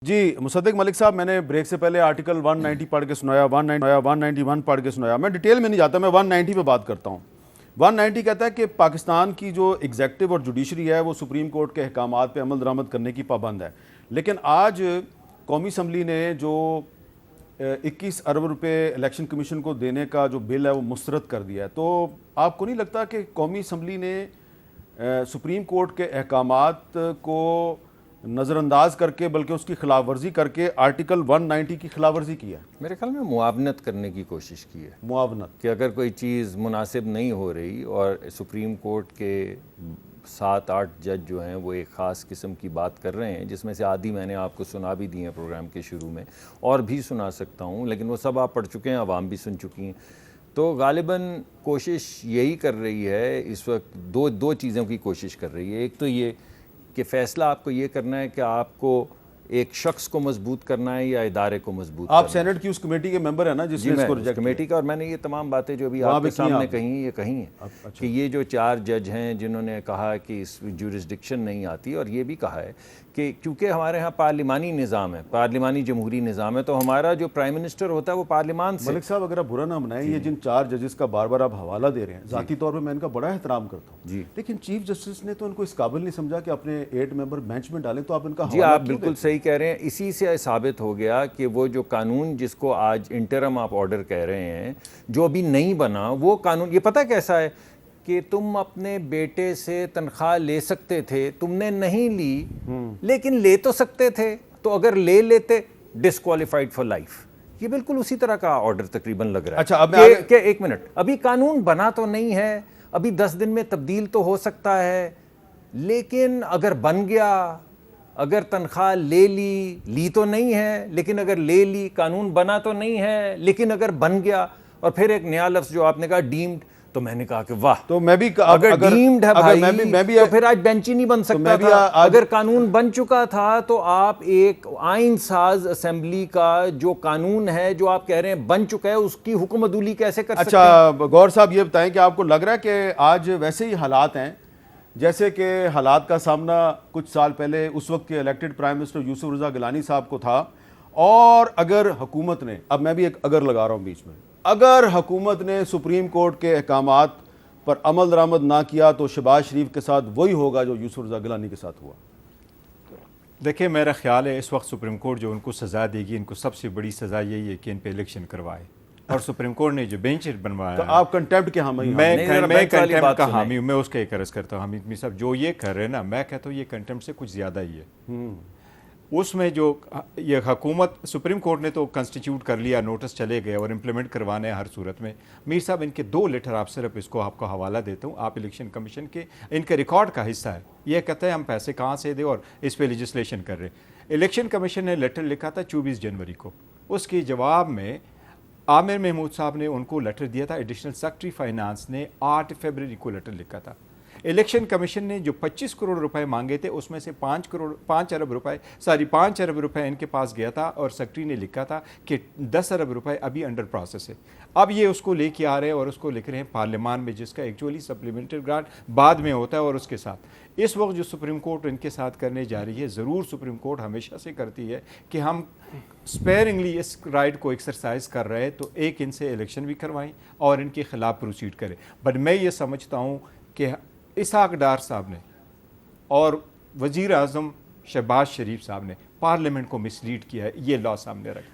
जी मुसद्दिक मलिक साहब, मैंने ब्रेक से पहले आर्टिकल 190 पढ़ के सुनाया, 191 पढ़ के सुनाया। मैं डिटेल में नहीं जाता, मैं 190 पे बात करता हूँ। 190 कहता है कि पाकिस्तान की जो एग्जेक्टिव और जुडिशरी है वो सुप्रीम कोर्ट के अहकामात पे अमल दरामद करने की पाबंद है। लेकिन आज कौमी असम्बली ने जो 21 अरब रुपए इलेक्शन कमीशन को देने का जो बिल है वो मुस्तरद कर दिया है। तो आपको नहीं लगता कि कौमी असम्बली ने सुप्रीम कोर्ट के अहकामात को नज़रअंदाज करके बल्कि उसकी खिलाफ वर्जी करके आर्टिकल 190 की खिलाफ वर्जी की है? मेरे ख्याल में मुआवनत करने की कोशिश की है। मुआवनत कि अगर कोई चीज़ मुनासिब नहीं हो रही और सुप्रीम कोर्ट के 7-8 जज जो हैं वो एक ख़ास किस्म की बात कर रहे हैं, जिसमें से आधी मैंने आपको सुना भी दी हैं प्रोग्राम के शुरू में, और भी सुना सकता हूँ, लेकिन वो सब आप पढ़ चुके हैं, आवाम भी सुन चुकी हैं। तो गालिबन कोशिश यही कर रही है इस वक्त, दो चीज़ों की कोशिश कर रही है। एक तो ये कि फ़ैसला आपको ये करना है कि आपको एक शख्स को मजबूत करना है या इदारे को मजबूत करना है। आप सेनेट की उस कमेटी के मेंबर है ना जिसने इसको रिजेक्ट किया? कमेटी का, और मैंने ये तमाम बातें जो अभी आपके सामने कही ये कही हैं। अच्छा। कि ये जो 4 जज हैं जिन्होंने कहा कि इस जुरिस्डिक्शन नहीं आती, और ये भी कहा है कि क्योंकि हमारे यहाँ पार्लिमानी निज़ाम है, पार्लिमानी जमहूरी निज़ाम है, तो हमारा जो प्राइम मिनिस्टर होता है वो पार्लिमान से। मलिक साहब, अगर आप बुरा ना बनाएं, ये जिन 4 जजेस का बार बार आप हवाला दे रहे हैं, ज़ाती तौर पर मैं इनका बड़ा एहतराम करता हूँ, लेकिन चीफ जस्टिस ने तो इनको इस काबिल नहीं समझा कि अपने 8 मेंबर बेंच में डालें, तो आप इनका जी आप बिल्कुल सही कह रहे हैं। इसी से साबित हो गया कि वो जो कानून जिसको आज इंटरम आप ऑर्डर कह रहे हैं, जो अभी नहीं बना, वो कानून ये पता कैसा है कि तुम अपने बेटे से तनख्वाह ले सकते थे, तुमने नहीं ली, लेकिन ले तो सकते थे, तो अगर ले लेते डिस्क्वालिफाइड फॉर लाइफ। ये बिल्कुल उसी तरह का ऑर्डर तकरीबन लग रहा है। अच्छा, अब एक मिनट, अभी कानून बना तो नहीं है, अभी 10 दिन में तब्दील तो हो सकता है, लेकिन अगर बन गया, अगर तनख्वाह ले ली तो नहीं है, लेकिन अगर ले ली, कानून बना तो नहीं है, लेकिन अगर बन गया, और फिर एक नया लफ्ज़ जो आपने कहा डीम्ड, तो मैंने कहा कि वाह, तो मैं भी अगर डीम्ड है भाई, मैं भी तो फिर आज बेंच ही नहीं बन सकता था। अगर कानून बन चुका था तो आप एक आइन साज असेंबली का जो कानून है, जो आप कह रहे हैं बन चुका है, उसकी हुक्म अदूली कैसे कर सकते हैं? अच्छा गौर साहब, ये बताएं कि आपको लग रहा है कि आज वैसे ही हालात हैं जैसे कि हालात का सामना कुछ साल पहले उस वक्त के इलेक्टेड प्राइम मिनिस्टर यूसुफ रज़ा गिलानी साहब को था, और अगर हुकूमत ने, अब मैं भी एक अगर लगा रहा हूँ बीच में, अगर हुकूमत ने सुप्रीम कोर्ट के अहकामात पर अमल दरामद ना किया तो शहबाज शरीफ के साथ वही होगा जो यूसुफ रज़ा गिलानी के साथ हुआ? देखिए, मेरा ख्याल है इस वक्त सुप्रीम कोर्ट जो उनको सज़ा देगी, इनको सबसे बड़ी सज़ा यही है कि इन पे इलेक्शन करवाए। और सुप्रीम कोर्ट ने जो बेंच बनवाया, तो आप कंटेम्प्ट के हामी? मैं कंटेम्प्ट का हामी हूँ, मैं उसका एक अर्ज करता हूँ। हमीद साहब जो ये कर रहे हैं ना, मैं कहता हूँ ये कंटेम्प्ट से कुछ ज़्यादा ही है। उसमें जो ये हुकूमत, सुप्रीम कोर्ट ने तो कंस्टिट्यूट कर लिया, नोटिस चले गए और इम्प्लीमेंट करवाने हैं हर सूरत में। मीर साहब, इनके 2 लेटर, आप सिर्फ इसको आपको हवाला देता हूँ, आप इलेक्शन कमीशन के इनके रिकॉर्ड का हिस्सा है। ये कहते हैं हम पैसे कहाँ से दें और इस पर लेजिस्लेशन कर रहे हैं। इलेक्शन कमीशन ने लेटर लिखा था 24 जनवरी को, उसके जवाब में आमिर महमूद साहब ने उनको लेटर दिया था। एडिशनल सेक्रेटरी फाइनेंस ने 8 फरवरी को लेटर लिखा था। इलेक्शन कमीशन ने जो 25 करोड़ रुपए मांगे थे, उसमें से 5 अरब रुपए इनके पास गया था, और सेक्रेटरी ने लिखा था कि 10 अरब रुपए अभी अंडर प्रोसेस है। अब ये उसको लेके आ रहे हैं और उसको लिख रहे हैं पार्लियामान में, जिसका एक्चुअली सप्लीमेंट्री ग्रांट बाद में होता है। और उसके साथ इस वक्त जो सुप्रीम कोर्ट इनके साथ करने जा रही है, ज़रूर सुप्रीम कोर्ट हमेशा से करती है कि हम स्पेयरिंगली इस राइट को एक्सरसाइज कर रहे हैं, तो एक इनसे इलेक्शन भी करवाएं और इनके खिलाफ प्रोसीड करें। बट मैं ये समझता हूँ कि इसहाक डार साहब ने और वज़ीर आज़म शहबाज शरीफ साहब ने पार्लियामेंट को मिसलीड किया है, ये लॉ सामने रख के।